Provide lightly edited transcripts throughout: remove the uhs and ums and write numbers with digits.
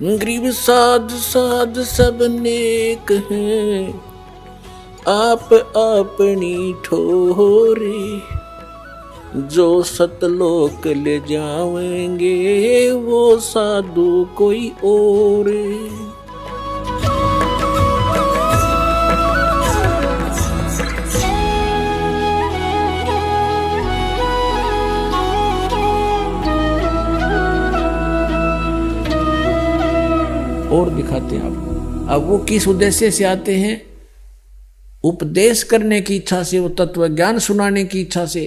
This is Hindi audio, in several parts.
गरीब साध साध सब नेक हैं, आप अपनी ठोरे, जो सतलोक ले जाएंगे वो साधु कोई और। और दिखाते हैं आपको। अब वो किस उद्देश्य से आते हैं? उपदेश करने की इच्छा से, वो तत्व ज्ञान सुनाने की इच्छा से।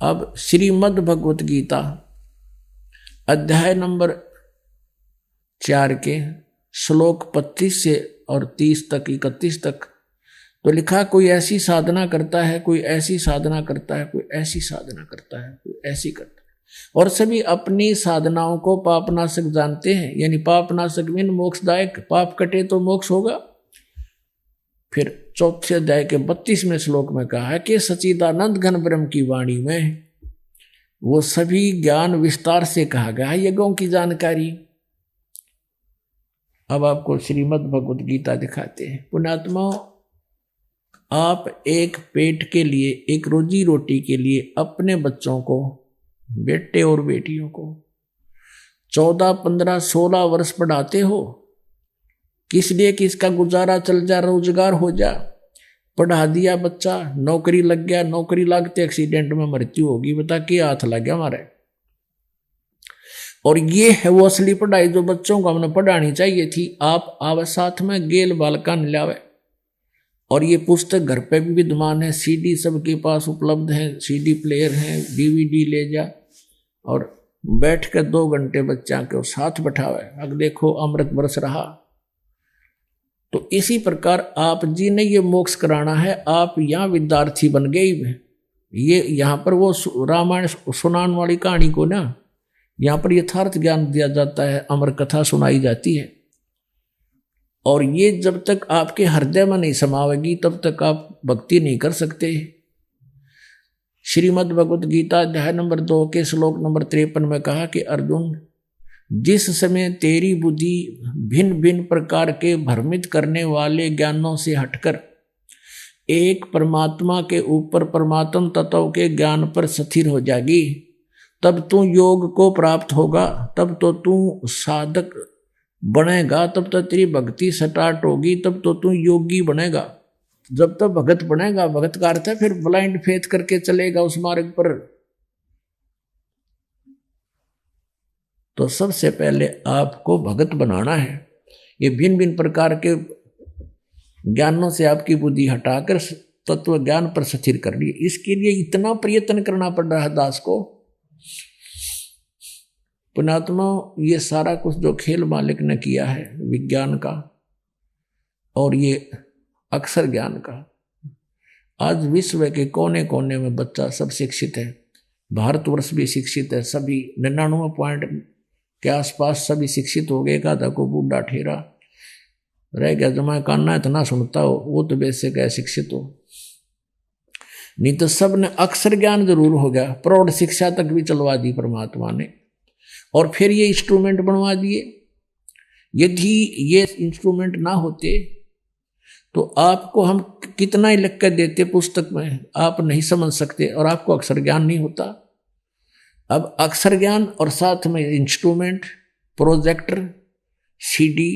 अब श्रीमद् भगवत गीता अध्याय नंबर 4 के श्लोक 25 से और 30 तक, 31 तक तो लिखा, कोई ऐसी साधना करता है, कोई ऐसी साधना करता है, कोई ऐसी साधना करता है, कोई ऐसी करता है, और सभी अपनी साधनाओं को पापनाशक जानते हैं। यानी पापनाशक मीन मोक्षदायक, पाप कटे तो मोक्ष होगा। फिर 4 अध्याय के 32वें श्लोक में कहा है कि सच्चिदानंद घन ब्रह्म की वाणी में वो सभी ज्ञान विस्तार से कहा गया है, यज्ञों की जानकारी। अब आपको श्रीमद् भगवत गीता दिखाते हैं। पुण्यात्मा, आप एक पेट के लिए, एक रोजी रोटी के लिए अपने बच्चों को, बेटे और बेटियों को 14, 15, 16 वर्ष पढ़ाते हो, किस लिए कि इसका गुजारा चल जा, रोजगार हो जा। पढ़ा दिया बच्चा, नौकरी लग गया, नौकरी लगते एक्सीडेंट में मृत्यु होगी, बता के हाथ लग गया हमारे। और ये है वो असली पढ़ाई जो बच्चों को हमने पढ़ानी चाहिए थी। आप आवे साथ में गेल बालका न लावे। और ये पुस्तक घर पे भी विद्यमान है, सीडी सबके पास उपलब्ध है, सीडी प्लेयर है, डीवीडी ले जा और बैठ कर 2 घंटे बच्चा के साथ बैठावे। अब देखो अमृत बरस रहा। तो इसी प्रकार आप जी ने ये मोक्ष कराना है। आप यहाँ विद्यार्थी बन गए। ये यहाँ पर वो रामायण सुनाने वाली कहानी को ना, यहाँ पर यथार्थ ज्ञान दिया जाता है, अमर कथा सुनाई जाती है। और ये जब तक आपके हृदय में नहीं समावेगी तब तक आप भक्ति नहीं कर सकते। श्रीमद् भगवत गीता अध्याय नंबर 2 के श्लोक नंबर 53 में कहा कि अर्जुन, जिस समय तेरी बुद्धि भिन्न भिन्न प्रकार के भ्रमित करने वाले ज्ञानों से हटकर एक परमात्मा के ऊपर परमात्म तत्व के ज्ञान पर स्थिर हो जाएगी, तब तू योग को प्राप्त होगा, तब तो तू साधक बनेगा, तब तो तेरी भक्ति स्टार्ट होगी, तब तो तू योगी बनेगा। जब तक भगत बनेगा, भगत का अर्थ है फिर ब्लाइंड फेथ करके चलेगा उस मार्ग पर। तो सबसे पहले आपको भगत बनाना है। ये भिन्न भिन्न प्रकार के ज्ञानों से आपकी बुद्धि हटाकर तत्व ज्ञान पर स्थिर करनी है। इसके लिए इतना प्रयत्न करना पड़ रहा है दास को। पुण्यात्मा, ये सारा कुछ जो खेल मालिक ने किया है विज्ञान का और ये अक्षर ज्ञान का, आज विश्व के कोने कोने में बच्चा सब शिक्षित है। भारतवर्ष भी शिक्षित है, सभी 99 पॉइंट के आसपास सभी शिक्षित हो गए। का को बूढ़ा ठेरा रह गया जमा कान्ना इतना सुनता हो, वो तो बेसिक है शिक्षित हो। नहीं तो सब ने अक्षर ज्ञान जरूर हो गया, प्रौढ़ शिक्षा तक भी चलवा दी परमात्मा ने। और फिर ये इंस्ट्रूमेंट बनवा दिए। यदि ये इंस्ट्रूमेंट ना होते तो आपको हम कितना ही लिख कर देते पुस्तक में, आप नहीं समझ सकते और आपको अक्षर ज्ञान नहीं होता। अब अक्षर ज्ञान और साथ में इंस्ट्रूमेंट, प्रोजेक्टर, सीडी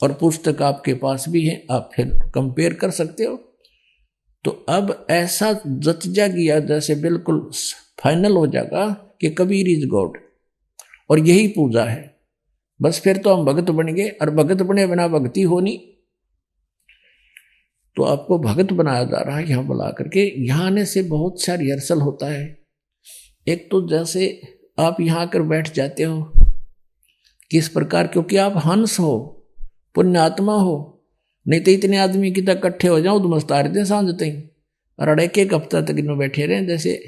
और पुस्तक आपके पास भी है, आप फिर कंपेयर कर सकते हो। तो अब ऐसा जतजा गया जैसे बिल्कुल फाइनल हो जाएगा कि कबीर इज गॉड और यही पूजा है। बस फिर तो हम भगत बन गए, और भगत बने बिना भक्ति होनी। तो आपको भगत बनाया जा रहा है यहाँ बुला करके। यहाँ आने से बहुत सा रिहर्सल होता है। एक तो जैसे आप यहाँ आकर बैठ जाते हो किस प्रकार, क्योंकि आप हंस हो, पुण्यात्मा हो। नहीं तो इतने आदमी की तक इकट्ठे हो जाओ तो मस्तार दे सांझ तक और एक हफ्ता तक इनमें बैठे रहे जैसे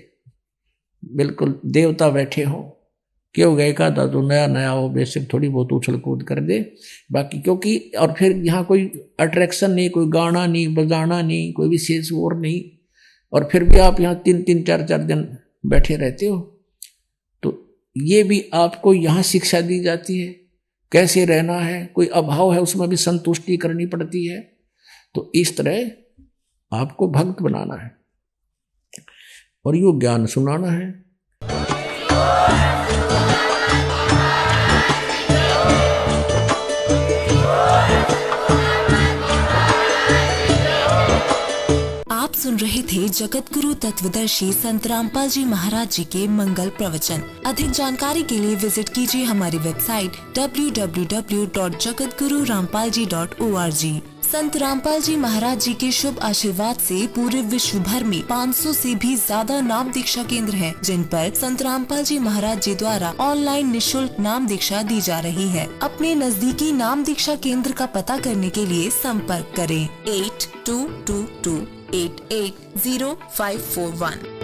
बिल्कुल देवता बैठे हो। क्यों गए का था तो नया नया हो, बेसिक थोड़ी बहुत उछल कूद कर दे बाकी, क्योंकि और फिर यहाँ कोई अट्रैक्शन नहीं, कोई गाना नहीं, बजाना नहीं, कोई विशेष और नहीं। और फिर भी आप यहाँ 3-3, 4-4 दिन बैठे रहते हो। तो ये भी आपको यहाँ शिक्षा दी जाती है। कैसे रहना है, कोई अभाव है उसमें भी संतुष्टि करनी पड़ती है। तो इस तरह आपको भक्त बनाना है और यो ज्ञान सुनाना है। आप सुन रहे थे जगत गुरु तत्वदर्शी संत रामपाल जी महाराज जी के मंगल प्रवचन। अधिक जानकारी के लिए विजिट कीजिए हमारी वेबसाइट www.jagatgururampalji.org। संत रामपाल जी महाराज जी के शुभ आशीर्वाद से पूरे विश्व भर में 500 से भी ज्यादा नाम दीक्षा केंद्र हैं, जिन पर संत रामपाल जी महाराज जी द्वारा ऑनलाइन निशुल्क नाम दीक्षा दी जा रही है। अपने नजदीकी नाम दीक्षा केंद्र का पता करने के लिए संपर्क करें 8222880541।